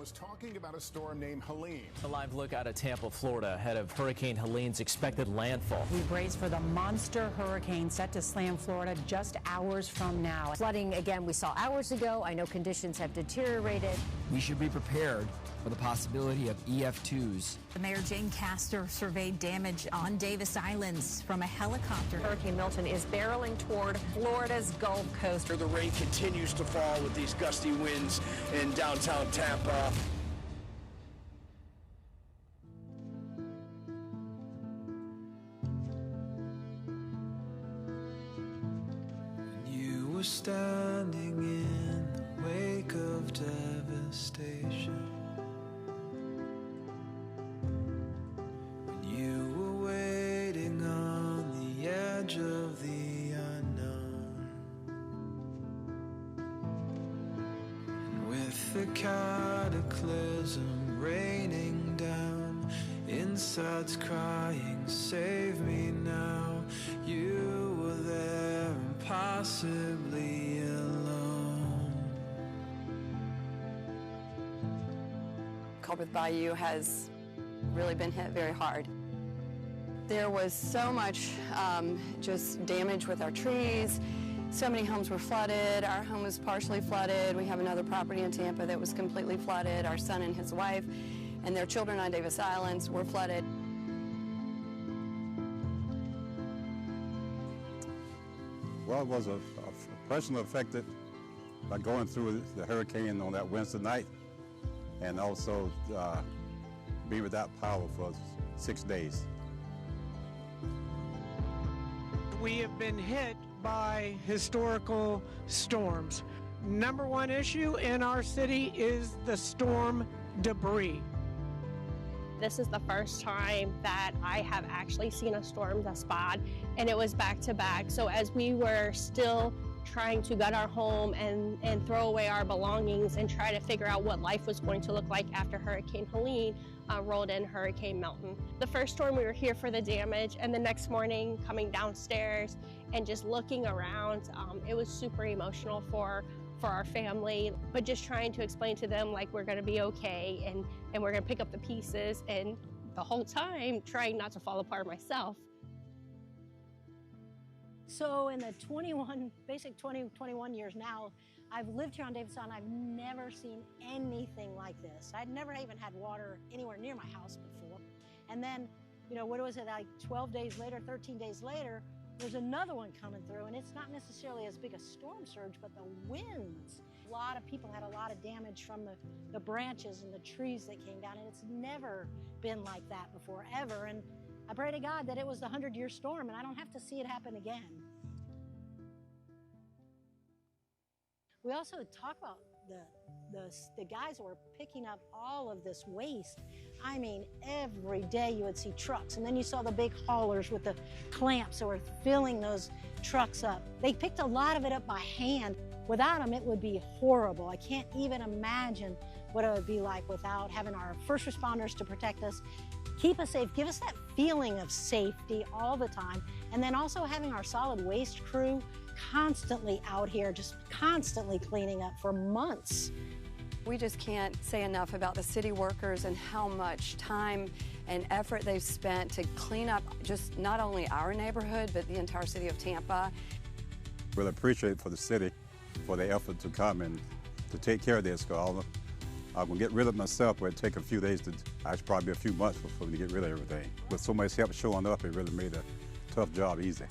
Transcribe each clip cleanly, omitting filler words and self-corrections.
was talking about a storm named Helene. A live look out of Tampa, Florida, ahead of Hurricane Helene's expected landfall. We brace for the monster hurricane set to slam Florida just hours from now. Flooding again we saw hours ago. I know conditions have deteriorated. We should be prepared for the possibility of EF2s. The Mayor Jane Castor surveyed damage on Davis Islands from a helicopter. Hurricane Milton is barreling toward Florida's Gulf Coast. The rain continues to fall with these gusty winds in downtown Tampa. You were standing in the wake of devastation. You were waiting on the edge of the unknown. And with the cataclysm raining down, inside's crying, save me now. You were there, impossibly alone. Culpeth Bayou has really been hit very hard. There was so much just damage with our trees. So many homes were flooded. Our home was partially flooded. We have another property in Tampa that was completely flooded. Our son and his wife and their children on Davis Islands were flooded. Well, it was a person affected by going through the hurricane on that Wednesday night, and also be without power for 6 days. We have been hit by historical storms. Number one issue in our city is the storm debris. This is the first time that I have actually seen a storm this bad, and it was back to back. So as we were still trying to gut our home and throw away our belongings and try to figure out what life was going to look like after Hurricane Helene rolled in Hurricane Milton. The first storm we were here for the damage, and the next morning coming downstairs and just looking around, it was super emotional for our family, but just trying to explain to them like we're gonna be okay and we're gonna pick up the pieces, and the whole time trying not to fall apart myself. So in the 21 years now, I've lived here on Davis Island. I've never seen anything like this. I'd never even had water anywhere near my house before. And then, you know, what was it, like 12 days later, 13 days later, there's another one coming through, and it's not necessarily as big a storm surge, but the winds. A lot of people had a lot of damage from the branches and the trees that came down, and it's never been like that before, ever. And I pray to God that it was the 100-year storm, and I don't have to see it happen again. We also talk about the guys that were picking up all of this waste. I mean, every day you would see trucks, and then you saw the big haulers with the clamps that were filling those trucks up. They picked a lot of it up by hand. Without them, it would be horrible. I can't even imagine what it would be like without having our first responders to protect us, keep us safe, give us that feeling of safety all the time, and then also having our solid waste crew constantly out here, just constantly cleaning up for months. We just can't say enough about the city workers and how much time and effort they've spent to clean up just not only our neighborhood, but the entire city of Tampa. Really appreciate for the city for their effort to come and to take care of this, because I'm going to get rid of it myself, but it'd take a few days to, actually probably a few months for me to get rid of everything. With so much help showing up, it really made a tough job easy.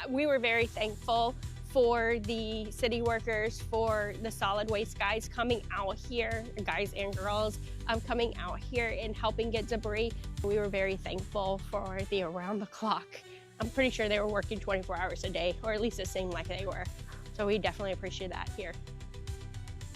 We were very thankful for the city workers, for the solid waste guys coming out here, guys and girls, coming out here and helping get debris. We were very thankful for the around the clock. I'm pretty sure they were working 24 hours a day, or at least it seemed like they were. So we definitely appreciate that here.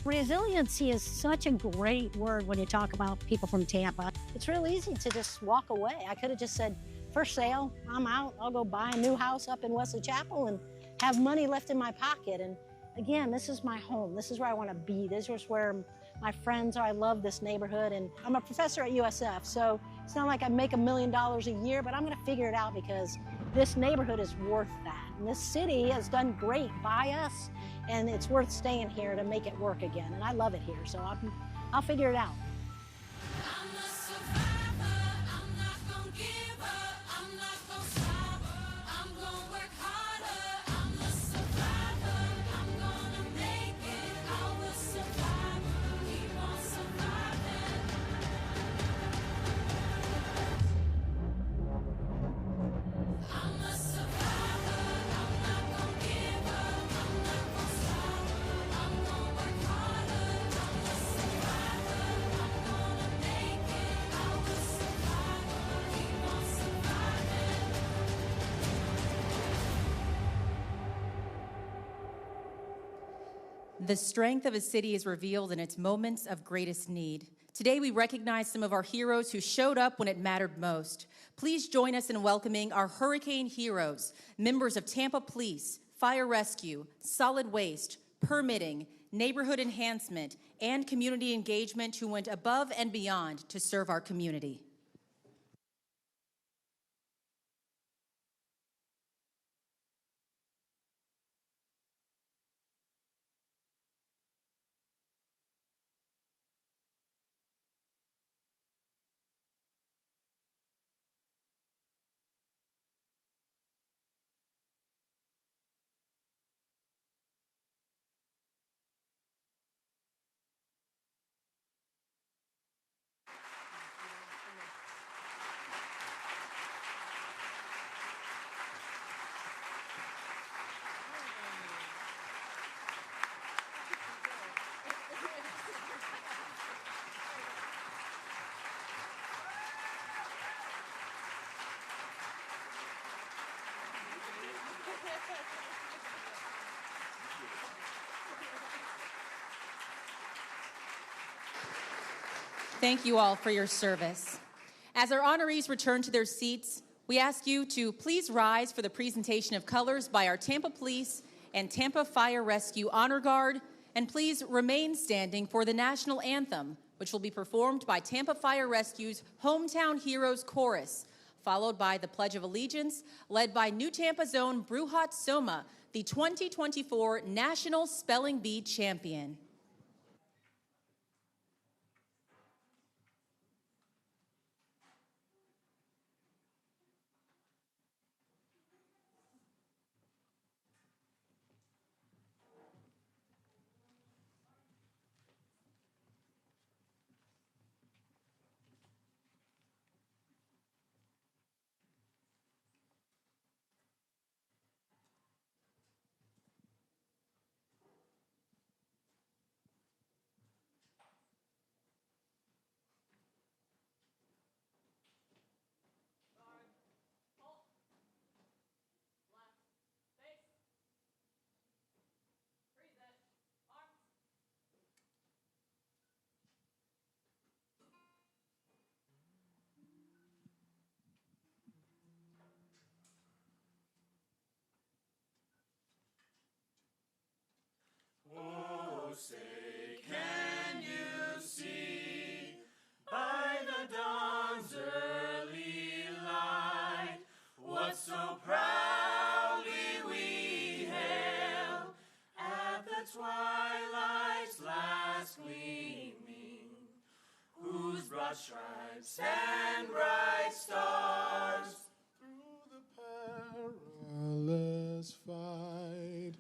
Resiliency is such a great word when you talk about people from Tampa. It's real easy to just walk away. I could have just said, for sale, I'm out, I'll go buy a new house up in Wesley Chapel and have money left in my pocket. And again, this is my home. This is where I want to be. This is where my friends are. I love this neighborhood, and I'm a professor at USF, so it's not like I make $1 million a year, but I'm going to figure it out because this neighborhood is worth that. And this city has done great by us, and it's worth staying here to make it work again. And I love it here, so I'll figure it out. The strength of a city is revealed in its moments of greatest need. Today, we recognize some of our heroes who showed up when it mattered most. Please join us in welcoming our hurricane heroes, members of Tampa Police, Fire Rescue, Solid Waste, Permitting, Neighborhood Enhancement, and Community Engagement who went above and beyond to serve our community. Thank you all for your service. As our honorees return to their seats, we ask you to please rise for the presentation of colors by our Tampa Police and Tampa Fire Rescue Honor Guard, and please remain standing for the national anthem, which will be performed by Tampa Fire Rescue's Hometown Heroes Chorus, followed by the Pledge of Allegiance, led by New Tampa's own Bruhat Soma, the 2024 National Spelling Bee Champion. Oh, say, can you see by the dawn's early light what so proudly we hailed at the twilight's last gleaming, whose broad stripes and bright stars through the perilous fight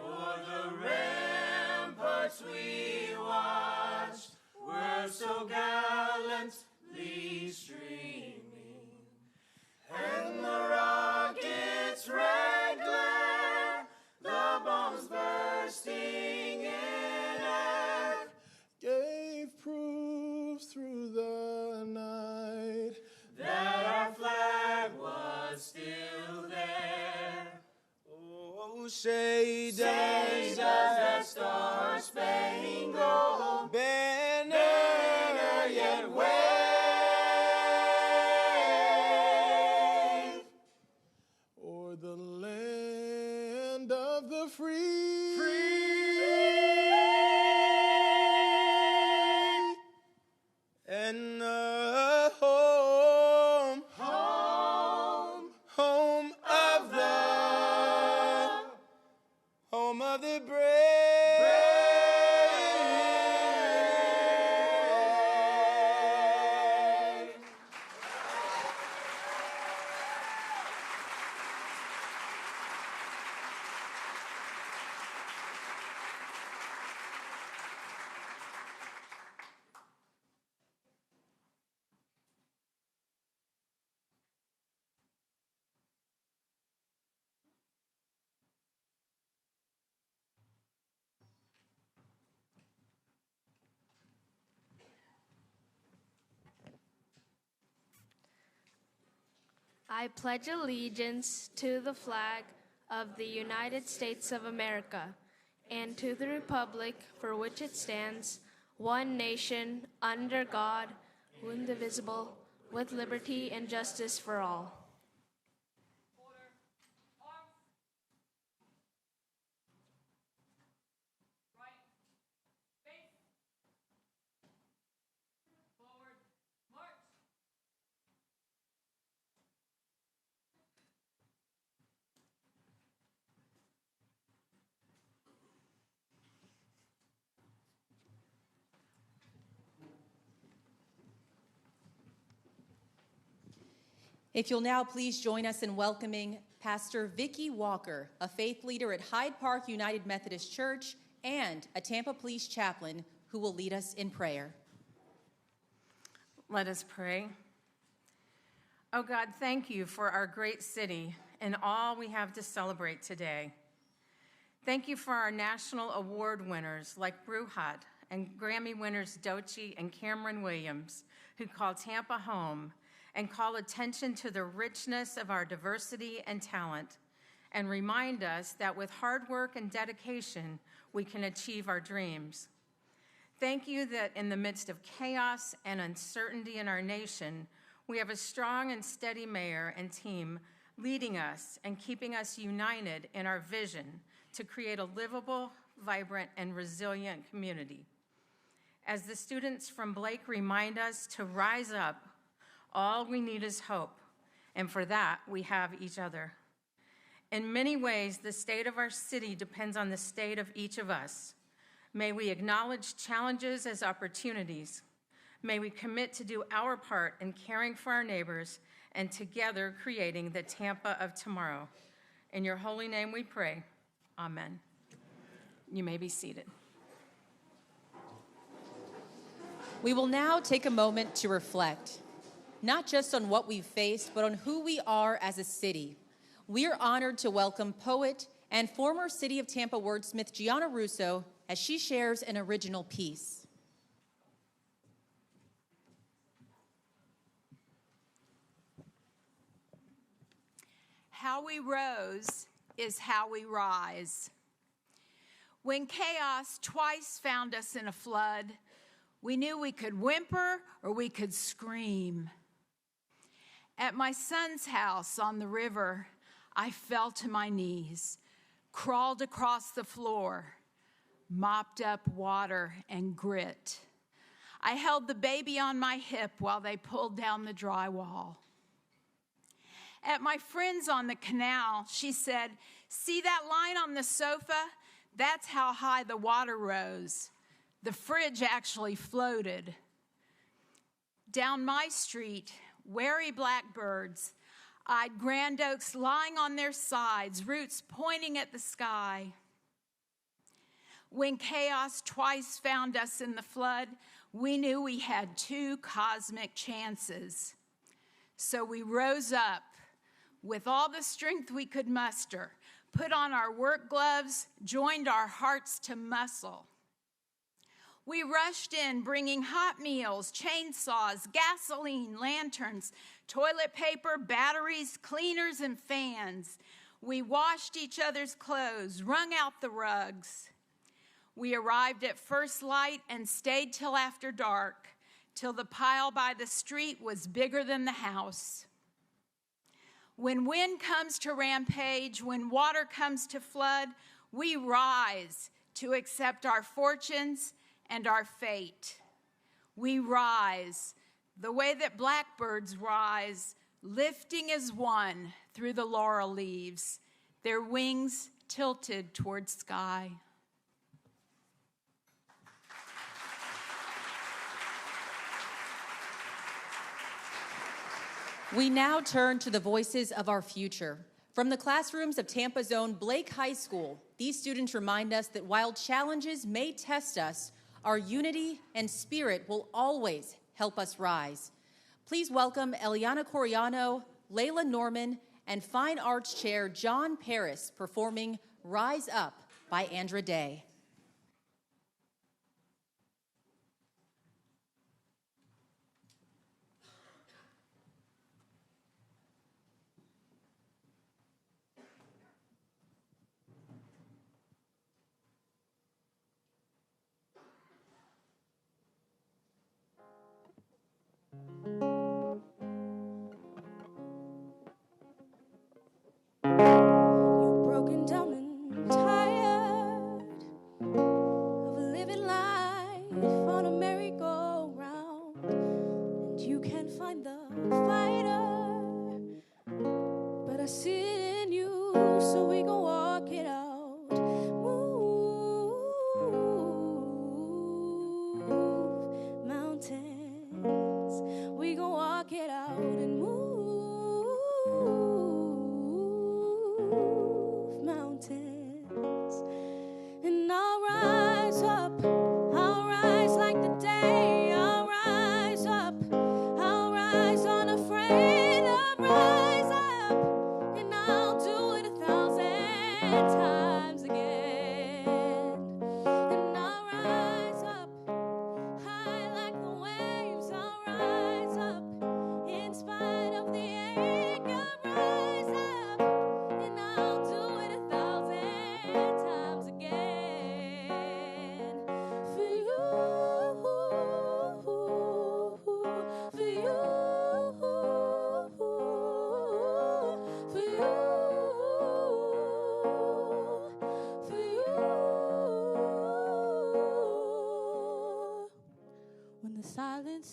o'er the ramparts we watched were so gallantly streaming, and the rocket's red glare, the bombs bursting in air, gave proof through the night that our flag was still there. Oh, I pledge allegiance to the flag of the United States of America and to the republic for which it stands, one nation, under God, indivisible, with liberty and justice for all. If you'll now please join us in welcoming Pastor Vicki Walker, a faith leader at Hyde Park United Methodist Church and a Tampa Police chaplain, who will lead us in prayer. Let us pray. Oh God, thank you for our great city and all we have to celebrate today. Thank you for our national award winners like Bruhat and Grammy winners Doechii and Cameron Williams, who call Tampa home and call attention to the richness of our diversity and talent, and remind us that with hard work and dedication, we can achieve our dreams. Thank you that in the midst of chaos and uncertainty in our nation, we have a strong and steady mayor and team leading us and keeping us united in our vision to create a livable, vibrant, and resilient community. As the students from Blake remind us to rise up, all we need is hope, and for that, we have each other. In many ways, the state of our city depends on the state of each of us. May we acknowledge challenges as opportunities. May we commit to do our part in caring for our neighbors and together creating the Tampa of tomorrow. In your holy name we pray, amen. You may be seated. We will now take a moment to reflect, not just on what we've faced, but on who we are as a city. We are honored to welcome poet and former City of Tampa wordsmith Gianna Russo as she shares an original piece. How we rose is how we rise. When chaos twice found us in a flood, we knew we could whimper or we could scream. At my son's house on the river, I fell to my knees, crawled across the floor, mopped up water and grit. I held the baby on my hip while they pulled down the drywall. At my friend's on the canal, she said, "See that line on the sofa? That's how high the water rose. The fridge actually floated." Down my street, wary blackbirds eyed grand oaks lying on their sides, roots pointing at the sky. When chaos twice found us in the flood, we knew we had two cosmic chances. So we rose up with all the strength we could muster, put on our work gloves, joined our hearts to muscle. We rushed in, bringing hot meals, chainsaws, gasoline, lanterns, toilet paper, batteries, cleaners, and fans. We washed each other's clothes, wrung out the rugs. We arrived at first light and stayed till after dark, till the pile by the street was bigger than the house. When wind comes to rampage, when water comes to flood, we rise to accept our fortunes and our fate. We rise the way that blackbirds rise, lifting as one through the laurel leaves, their wings tilted toward sky. We now turn to the voices of our future. From the classrooms of Tampa's own Blake High School, these students remind us that while challenges may test us, our unity and spirit will always help us rise. Please welcome Eliana Coriano, Layla Norman, and Fine Arts Chair John Paris performing Rise Up by Andra Day.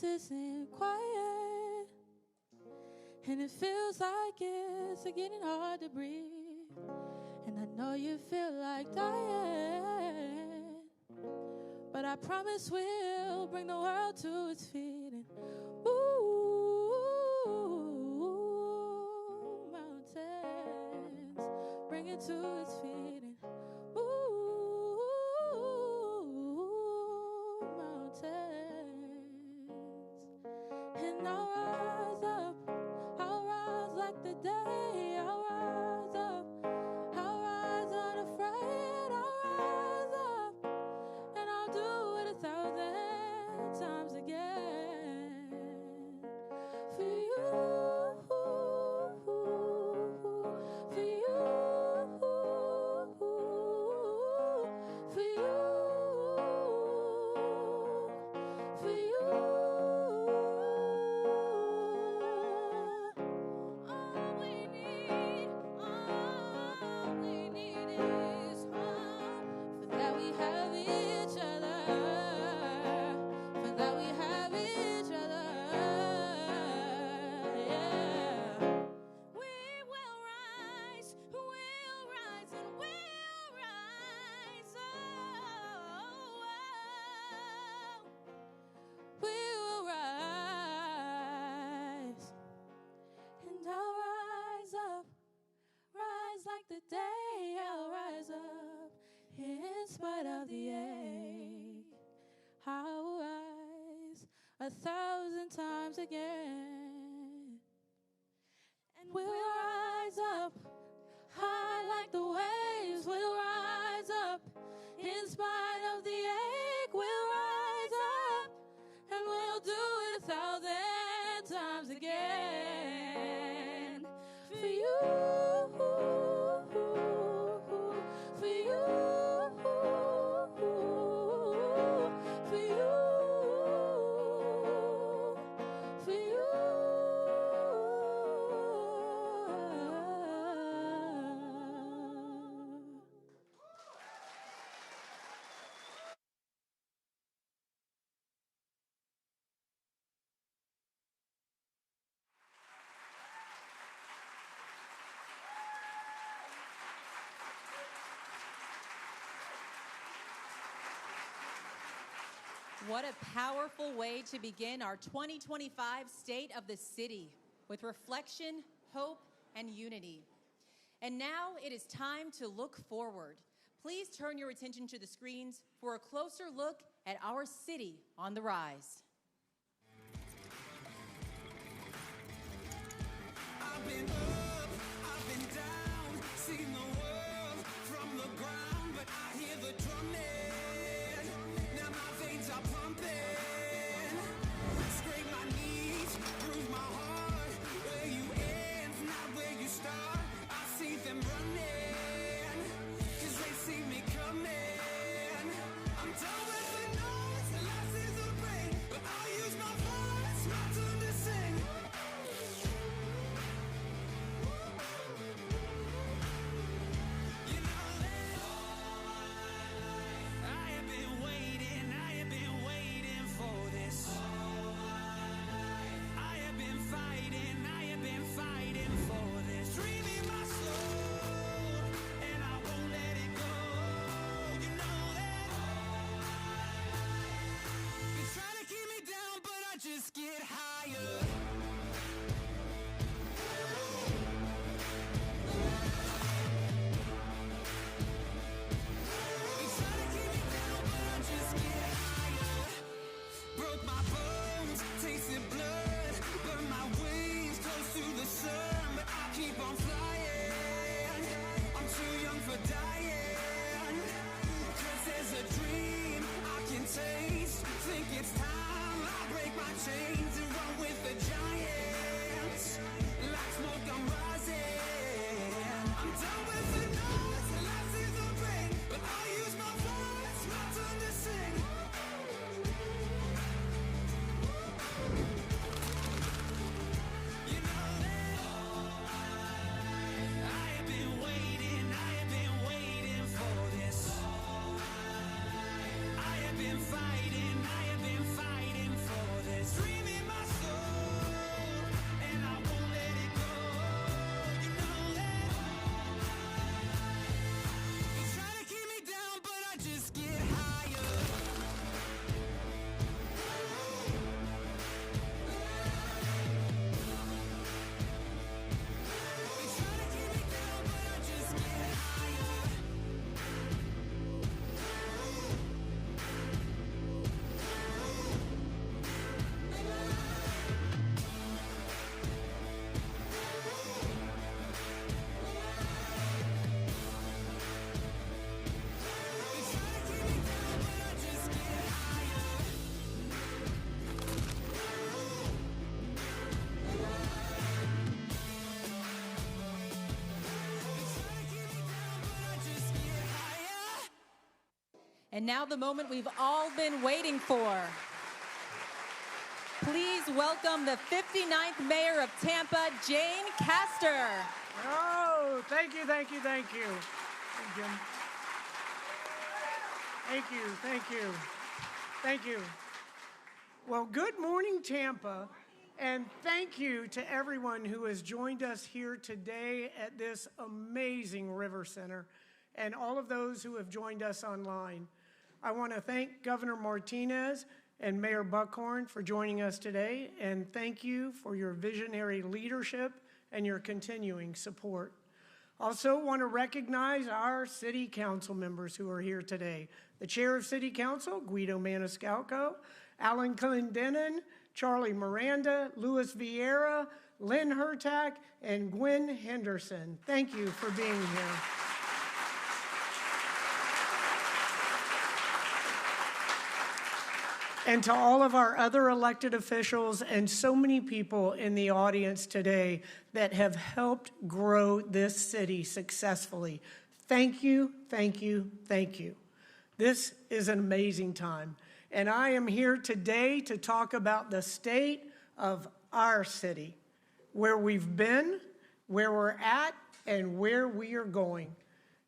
peace isn't quiet, and it feels like it's getting hard to breathe. And I know you feel like dying, but I promise we'll bring the world to its feet. And mountains, bring it to its feet. And and I'll rise up, I'll rise like the day, I'll rise up, I'll rise unafraid, I'll rise up, and I'll do it 1,000 times again, for you, for you, for you, for you. The day I'll rise up, in spite of the ache, I'll rise 1,000 times again. And we'll rise up, high like the waves, we'll rise up, in spite of the ache, we'll rise up, and we'll do it 1,000 times again, for you. What a powerful way to begin our 2025 State of the City with reflection, hope, and unity. And now it is time to look forward. Please turn your attention to the screens for a closer look at our city on the rise. I've been up, I've been down, seen the world from the ground, but I hear the drumming. Now my veins are pumping. Scrape my knees, bruise my heart. Where you end, not where you start. I see them running, 'cause they see me coming. I'm done with the noise, the last is the rain, but I'll use my voice, my turn to sing. Just get higher. They try to keep me down, but I just get higher. Broke my bones, tasted blood, burned my wings close to the sun, but I keep on flying. I'm too young for dying, 'cause there's a dream I can taste. Think it's time I break my chains and run with the giants. Like smoke, I'm rising. I'm done with the noise, the last is the rain, but I'll use my voice, my turn to sing. You know that I have been waiting for this. I have been fighting for this dream. And now the moment we've all been waiting for. Please welcome the 59th Mayor of Tampa, Jane Castor. Oh, thank you, thank you, thank you. Hey, Jim. Thank you, thank you, thank you. Well, good morning, Tampa, and thank you to everyone who has joined us here today at this amazing River Center, and all of those who have joined us online. I want to thank Governor Martinez and Mayor Buckhorn for joining us today, and thank you for your visionary leadership and your continuing support. Also want to recognize our city council members who are here today. The Chair of City Council, Guido Maniscalco, Alan Clendenin, Charlie Miranda, Louis Vieira, Lynn Hertak, and Gwen Henderson. Thank you for being here. And to all of our other elected officials and so many people in the audience today that have helped grow this city successfully, thank you, thank you, thank you. This is an amazing time. And I am here today to talk about the state of our city, where we've been, where we're at, and where we are going.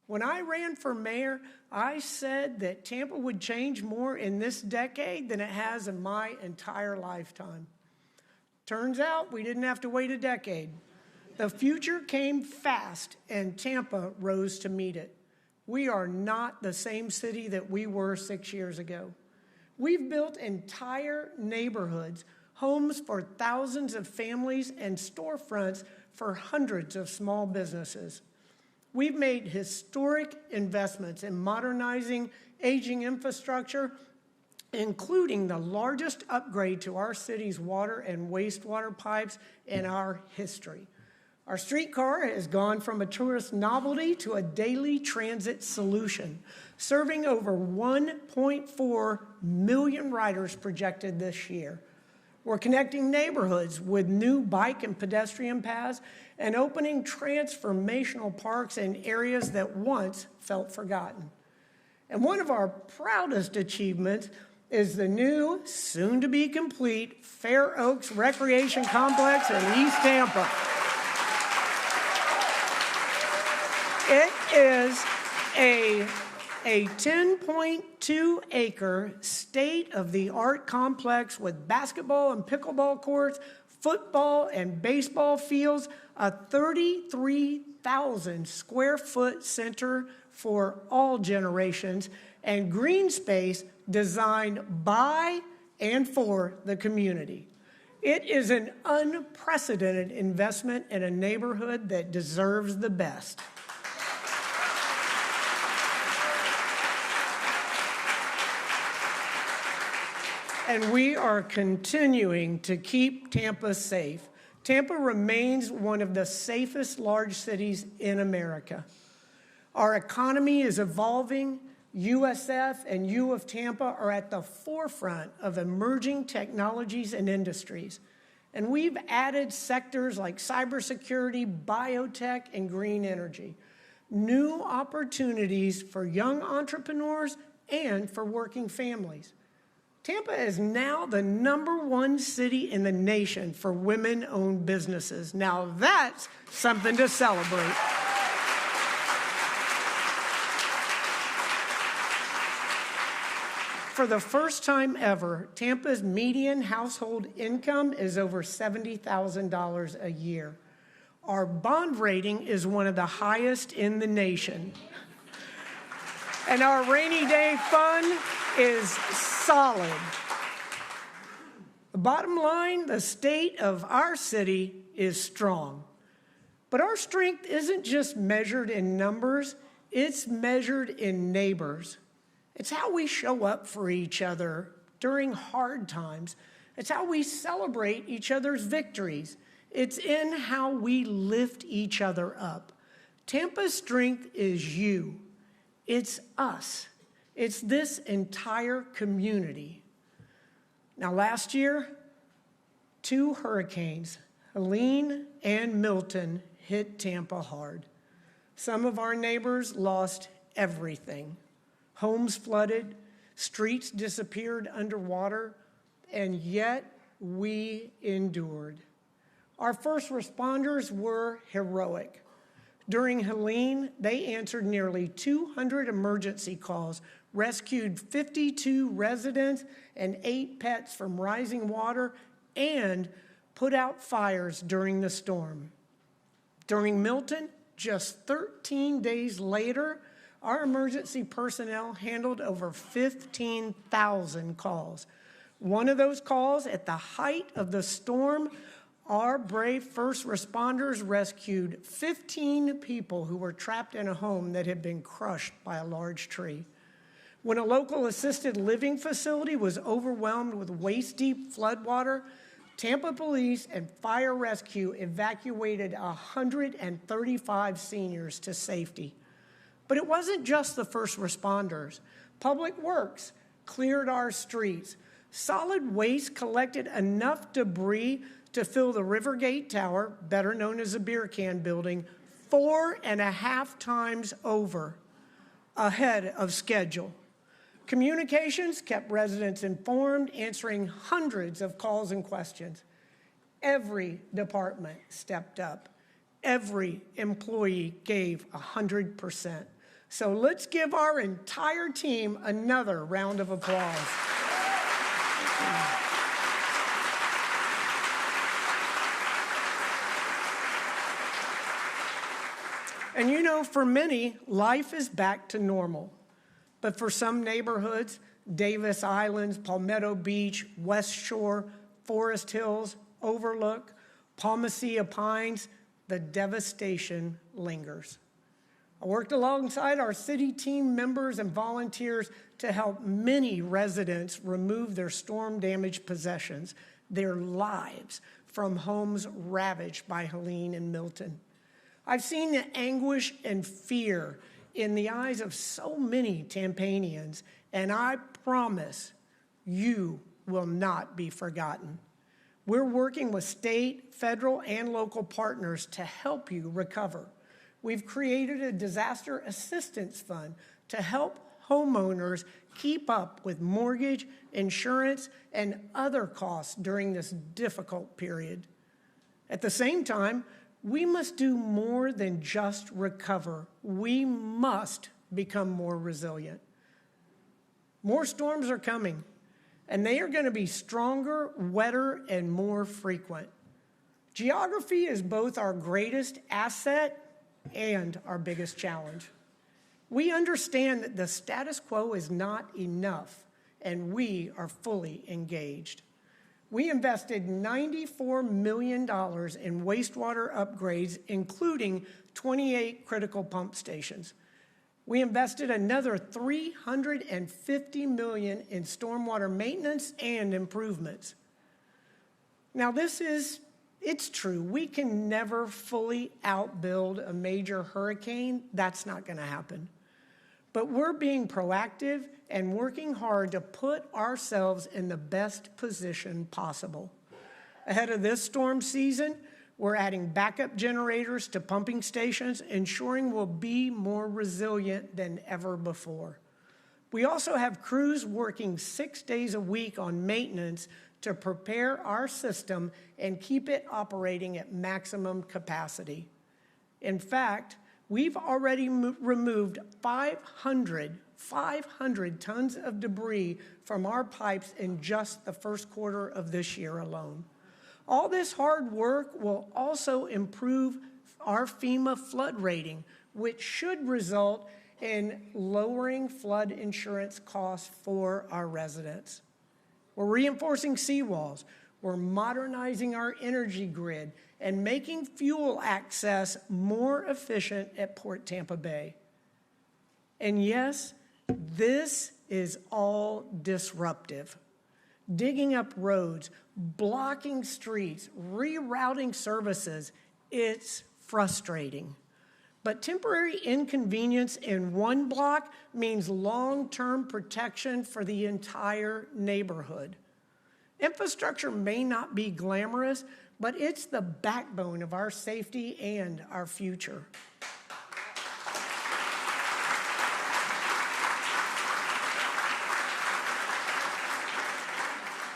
When I ran for mayor, I said that Tampa would change more in this decade than it has in my entire lifetime. Turns out we didn't have to wait a decade. The future came fast, and Tampa rose to meet it. We are not the same city that we were 6 years ago. We've built entire neighborhoods, homes for thousands of families, and storefronts for hundreds of small businesses. We've made historic investments in modernizing aging infrastructure, including the largest upgrade to our city's water and wastewater pipes in our history. Our streetcar has gone from a tourist novelty to a daily transit solution, serving over 1.4 million riders projected this year. We're connecting neighborhoods with new bike and pedestrian paths and opening transformational parks in areas that once felt forgotten. And one of our proudest achievements is the new, soon-to-be-complete Fair Oaks Recreation Complex in East Tampa. It is a 10.2-acre state-of-the-art complex with basketball and pickleball courts, football and baseball fields, a 33,000 square foot center for all generations, and green space designed by and for the community. It is an unprecedented investment in a neighborhood that deserves the best. And we are continuing to keep Tampa safe. Tampa remains one of the safest large cities in America. Our economy is evolving. USF and U of Tampa are at the forefront of emerging technologies and industries. And we've added sectors like cybersecurity, biotech, and green energy. New opportunities for young entrepreneurs and for working families. Tampa is now the #1 city in the nation for women-owned businesses. Now that's something to celebrate. For the first time ever, Tampa's median household income is over $70,000 a year. Our bond rating is one of the highest in the nation. And our rainy day fund is solid. The bottom line, the state of our city is strong. But our strength isn't just measured in numbers, it's measured in neighbors. It's how we show up for each other during hard times. It's how we celebrate each other's victories. It's in how we lift each other up. Tampa's strength is you. It's us. It's this entire community. Now, last year, 2 hurricanes, Helene and Milton, hit Tampa hard. Some of our neighbors lost everything. Homes flooded, streets disappeared underwater, and yet we endured. Our first responders were heroic. During Helene, they answered nearly 200 emergency calls, rescued 52 residents and 8 pets from rising water, and put out fires during the storm. During Milton, just 13 days later, our emergency personnel handled over 15,000 calls. One of those calls, at the height of the storm, our brave first responders rescued 15 people who were trapped in a home that had been crushed by a large tree. When a local assisted living facility was overwhelmed with waist-deep floodwater, Tampa Police and Fire Rescue evacuated 135 seniors to safety. But it wasn't just the first responders. Public Works cleared our streets. Solid waste collected enough debris to fill the Rivergate Tower, better known as the beer can building, 4.5 times over, ahead of schedule. Communications kept residents informed, answering hundreds of calls and questions. Every department stepped up. Every employee gave 100%. So let's give our entire team another round of applause. And you know, for many, life is back to normal. But for some neighborhoods, Davis Islands, Palmetto Beach, West Shore, Forest Hills, Overlook, Palmacia Pines, the devastation lingers. I worked alongside our city team members and volunteers to help many residents remove their storm-damaged possessions, their lives, from homes ravaged by Helene and Milton. I've seen the anguish and fear in the eyes of so many Tampanians, and I promise you will not be forgotten. We're working with state, federal, and local partners to help you recover. We've created a disaster assistance fund to help homeowners keep up with mortgage, insurance, and other costs during this difficult period. At the same time, we must do more than just recover. We must become more resilient. More storms are coming, and they are going to be stronger, wetter, and more frequent. Geography is both our greatest asset and our biggest challenge. We understand that the status quo is not enough, and we are fully engaged. We invested $94 million in wastewater upgrades, including 28 critical pump stations. We invested another $350 million in stormwater maintenance and improvements. Now, it's true. We can never fully outbuild a major hurricane. That's not going to happen. But we're being proactive and working hard to put ourselves in the best position possible. Ahead of this storm season, we're adding backup generators to pumping stations, ensuring we'll be more resilient than ever before. We also have crews working 6 days a week on maintenance to prepare our system and keep it operating at maximum capacity. In fact, we've already removed 500 tons of debris from our pipes in just the first quarter of this year alone. All this hard work will also improve our FEMA flood rating, which should result in lowering flood insurance costs for our residents. We're reinforcing seawalls. We're modernizing our energy grid and making fuel access more efficient at Port Tampa Bay. And yes, this is all disruptive. Digging up roads, blocking streets, rerouting services, it's frustrating. But temporary inconvenience in one block means long-term protection for the entire neighborhood. Infrastructure may not be glamorous, but it's the backbone of our safety and our future.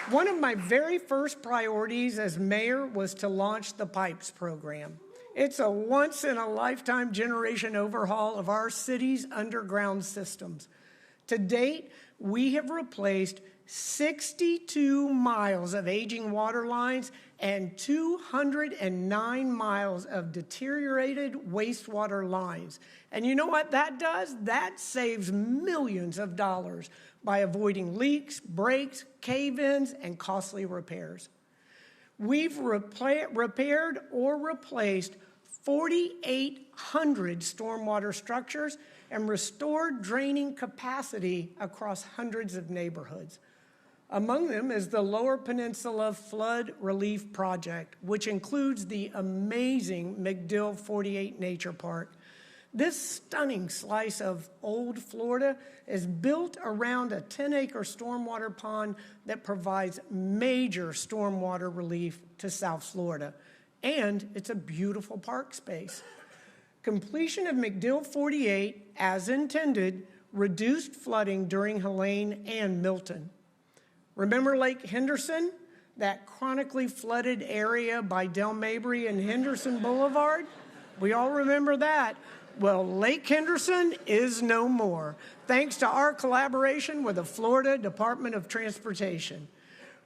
One of my very first priorities as mayor was to launch the PIPES program. It's a once-in-a-lifetime generation overhaul of our city's underground systems. To date, we have replaced 62 miles of aging water lines and 209 miles of deteriorated wastewater lines. And you know what that does? That saves millions of dollars by avoiding leaks, breaks, cave-ins, and costly repairs. We've repaired or replaced 4,800 stormwater structures and restored draining capacity across hundreds of neighborhoods. Among them is the Lower Peninsula Flood Relief Project, which includes the amazing McDill 48 Nature Park. This stunning slice of old Florida is built around a 10-acre stormwater pond that provides major stormwater relief to South Florida. And it's a beautiful park space. Completion of McDill 48, as intended, reduced flooding during Helene and Milton. Remember Lake Henderson, that chronically flooded area by Del Mabry and Henderson Boulevard? We all remember that. Well, Lake Henderson is no more, thanks to our collaboration with the Florida Department of Transportation.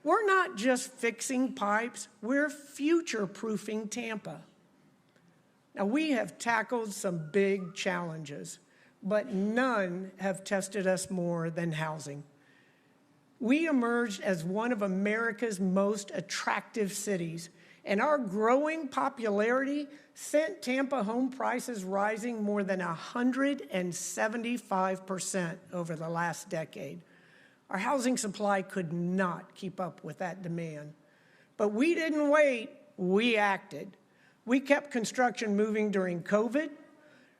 We're not just fixing pipes, we're future-proofing Tampa. Now, we have tackled some big challenges, but none have tested us more than housing. We emerged as one of America's most attractive cities, and our growing popularity sent Tampa home prices rising more than 175% over the last decade. Our housing supply could not keep up with that demand. But we didn't wait, we acted. We kept construction moving during COVID.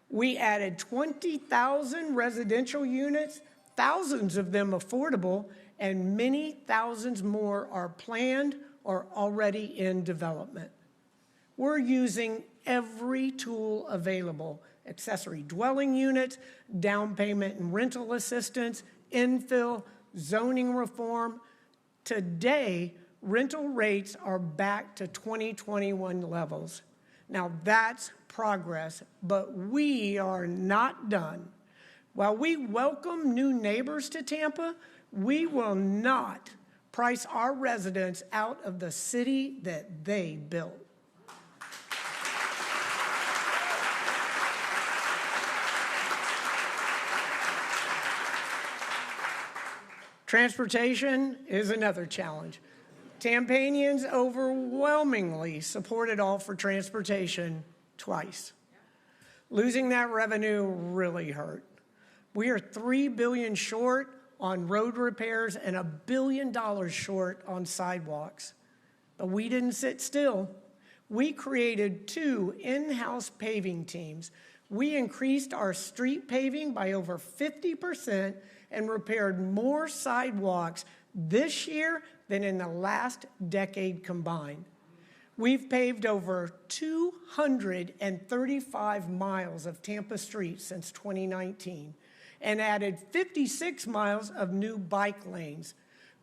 We added 20,000 residential units, thousands of them affordable, and many thousands more are planned or already in development. We're using every tool available: accessory dwelling units, down payment and rental assistance, infill, zoning reform. Today, rental rates are back to 2021 levels. Now that's progress, but we are not done. While we welcome new neighbors to Tampa, we will not price our residents out of the city that they built. Transportation is another challenge. Tampanians overwhelmingly supported all for transportation twice. Losing that revenue really hurt. We are $3 billion short on road repairs and $1 billion short on sidewalks. But we didn't sit still. We created 2 in-house paving teams. We increased our street paving by over 50% and repaired more sidewalks this year than in the last decade combined. We've paved over 235 miles of Tampa streets since 2019 and added 56 miles of new bike lanes.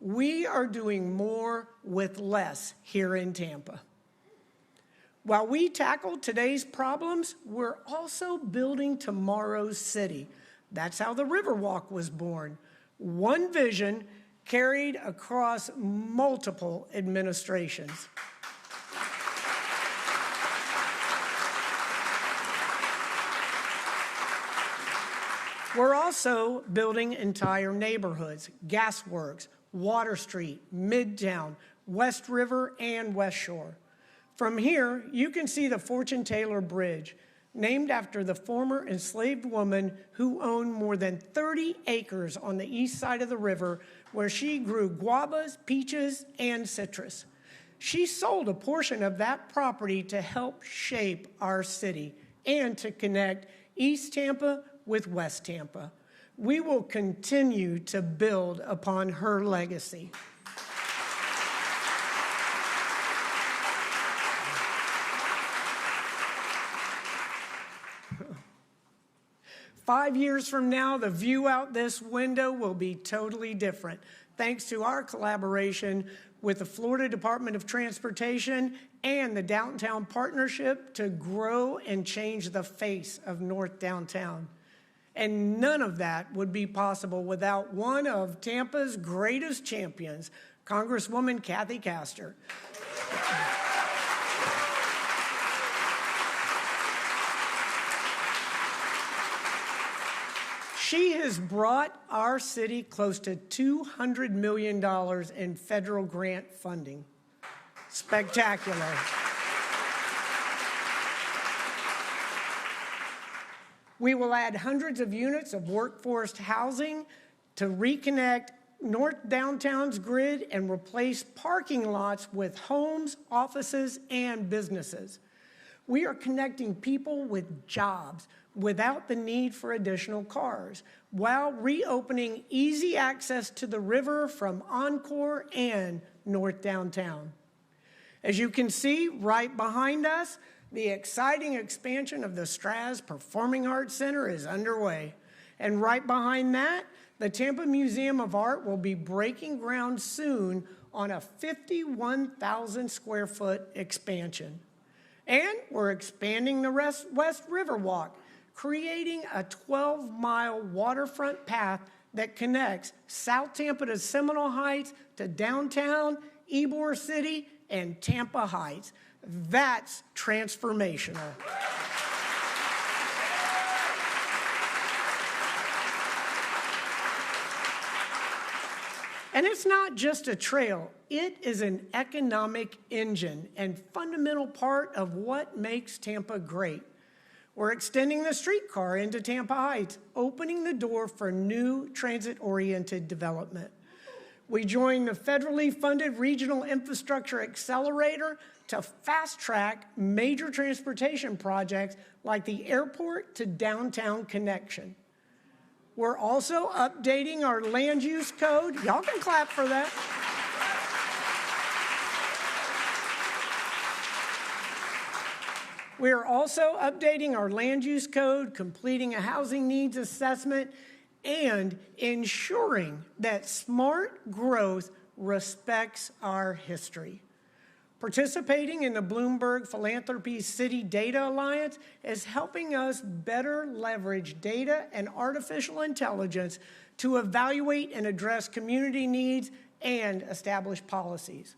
We are doing more with less here in Tampa. While we tackle today's problems, we're also building tomorrow's city. That's how the Riverwalk was born. One vision carried across multiple administrations. We're also building entire neighborhoods: Gasworks, Water Street, Midtown, West River, and West Shore. From here, you can see the Fortune Taylor Bridge, named after the former enslaved woman who owned more than 30 acres on the east side of the river, where she grew guavas, peaches, and citrus. She sold a portion of that property to help shape our city and to connect East Tampa with West Tampa. We will continue to build upon her legacy. 5 years from now, the view out this window will be totally different, thanks to our collaboration with the Florida Department of Transportation and the Downtown Partnership to grow and change the face of North Downtown. And none of that would be possible without one of Tampa's greatest champions, Congresswoman Kathy Castor. She has brought our city close to $200 million in federal grant funding. Spectacular. We will add hundreds of units of workforce housing to reconnect North Downtown's grid and replace parking lots with homes, offices, and businesses. We are connecting people with jobs without the need for additional cars, while reopening easy access to the river from Encore and North Downtown. As you can see right behind us, the exciting expansion of the Straz Performing Arts Center is underway. And right behind that, the Tampa Museum of Art will be breaking ground soon on a 51,000 square foot expansion. And we're expanding the West River Walk, creating a 12-mile waterfront path that connects South Tampa to Seminole Heights to downtown, Ybor City, and Tampa Heights. That's transformational. And it's not just a trail, it is an economic engine and fundamental part of what makes Tampa great. We're extending the streetcar into Tampa Heights, opening the door for new transit-oriented development. We joined the federally funded Regional Infrastructure Accelerator to fast-track major transportation projects like the airport to downtown connection. We're also updating our land use code. Y'all can clap for that. We are also updating our land use code, completing a housing needs assessment, and ensuring that smart growth respects our history. Participating in the Bloomberg Philanthropy City Data Alliance is helping us better leverage data and artificial intelligence to evaluate and address community needs and establish policies.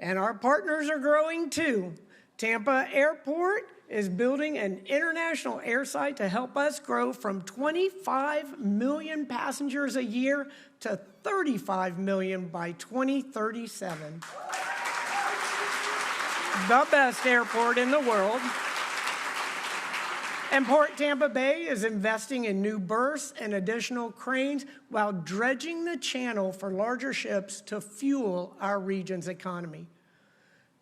And our partners are growing too. Tampa Airport is building an international air site to help us grow from 25 million passengers a year to 35 million by 2037. The best airport in the world. And Port Tampa Bay is investing in new berths and additional cranes while dredging the channel for larger ships to fuel our region's economy.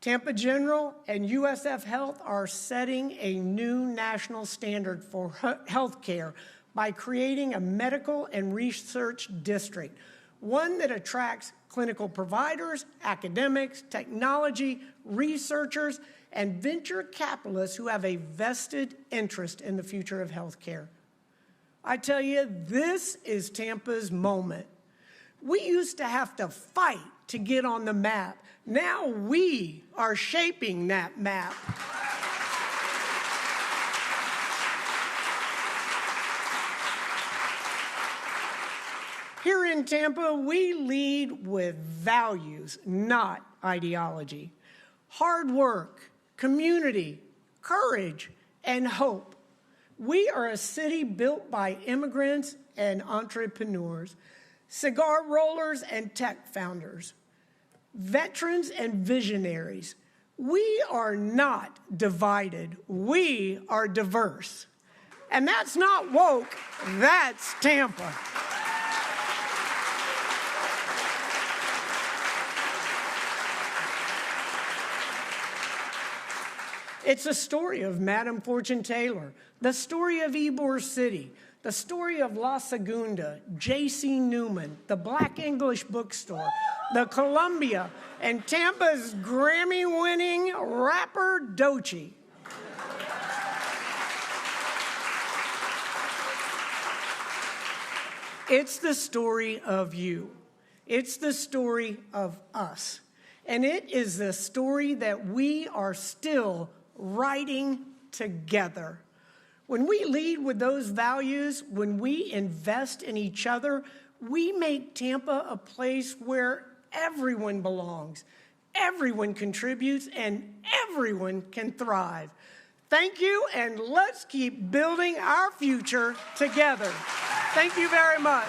Tampa General and USF Health are setting a new national standard for health care by creating a medical and research district, one that attracts clinical providers, academics, technology, researchers, and venture capitalists who have a vested interest in the future of healthcare. I tell you, this is Tampa's moment. We used to have to fight to get on the map. Now we are shaping that map. Here in Tampa, we lead with values, not ideology. Hard work, community, courage, and hope. We are a city built by immigrants and entrepreneurs, cigar rollers and tech founders, veterans and visionaries. We are not divided. We are diverse. And that's not woke, that's Tampa. It's a story of Madam Fortune Taylor, the story of Ybor City, the story of La Segunda, J.C. Newman, the Black English Bookstore, the Columbia, and Tampa's Grammy-winning rapper Doechii. It's the story of you. It's the story of us. And it is the story that we are still writing together. When we lead with those values, when we invest in each other, we make Tampa a place where everyone belongs, everyone contributes, and everyone can thrive. Thank you, and let's keep building our future together. Thank you very much.